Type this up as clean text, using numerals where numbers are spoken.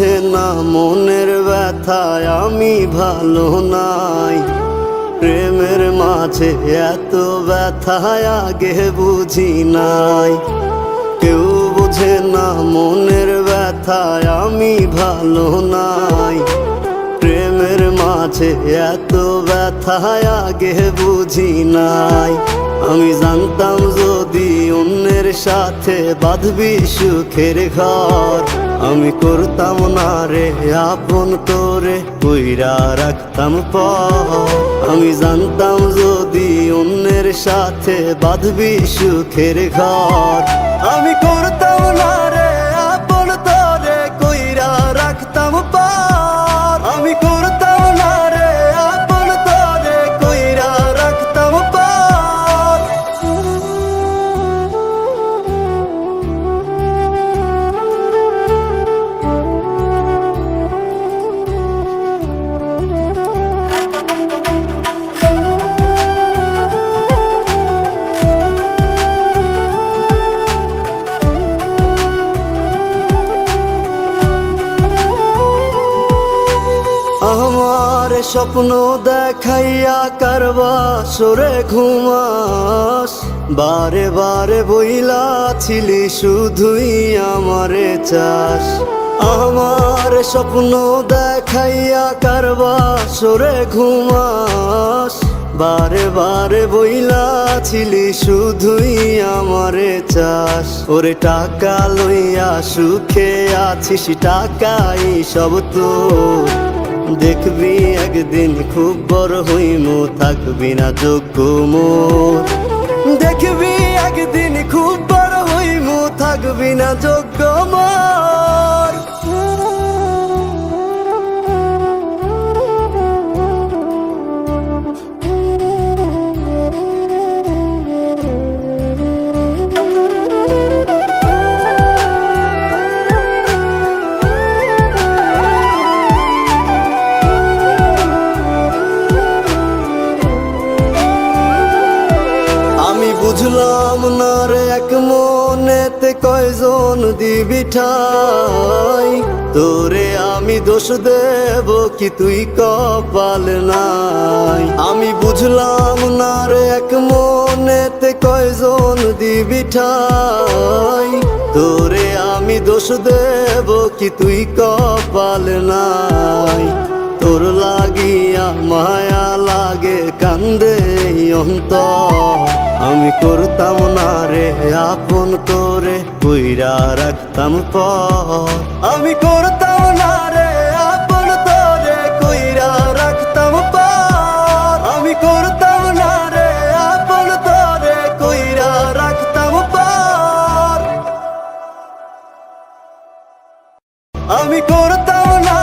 বুঝে না মনের ব্যথায় আমি ভালো নাই। প্রেমের মাঝে এত ব্যথায় আগে বুঝি নাই। কেউ বুঝে না মনের ব্যথায় আমি ভালো নাই। প্রেমের মাঝে এত ব্যথায় আগে বুঝি নাই। আমি জানতাম যদি অন্যের সাথে বাঁধবি সুখের ঘর, আমি করতাম না রে আপন করে কইরা রাখতাম পর। আমি জানতাম যদি অন্যের সাথে বাঁধবি সুখের ঘর, আমি করতাম না রে আপন করে কইরা রাখতাম পর। আমি করতাম না রে আপন করে কইরা রাখতাম পর। আমার স্বপ্ন দেখাইয়া কারবা সরে ঘুমাস, বারে বারে বইলা ছিলি শুধুই আমারে চাস। আমার স্বপ্ন দেখাইয়া কারবা সরে ঘুমাস, বারে বারে বইলা ছিলি শুধুই আমারে চাস। ওরে টাকা লইয়া সুখে আছিস, টাকাই সব তো দেখবি একদিন খুব বড় হইমু, থাকবি না যোগ্য মোর। দেখবি একদিন খুব বড় হইমু, থাকবি না যোগ্য মোর। বুঝলাম না রে এক মনেতে কয়জন দিবি ঠাই, তোরে আমি দোষ দেব কি তুই কপাল নাই। আমি বুঝলাম না রে এক মনেতে কয়জন দিবি ঠাই, তোরে আমি দোষ দেব কি তুই কপাল নাই। তোর লাগিয়া মায়া লাগে কান্দে অন্তর, আমি করতাম না রে আপন করে কইরা রাখতাম পর। আমি করতাম না রে আপন করে কইরা রাখতাম পর। আমি করতাম না রে আপন করে কইরা রাখতাম পর। আমি করতাম না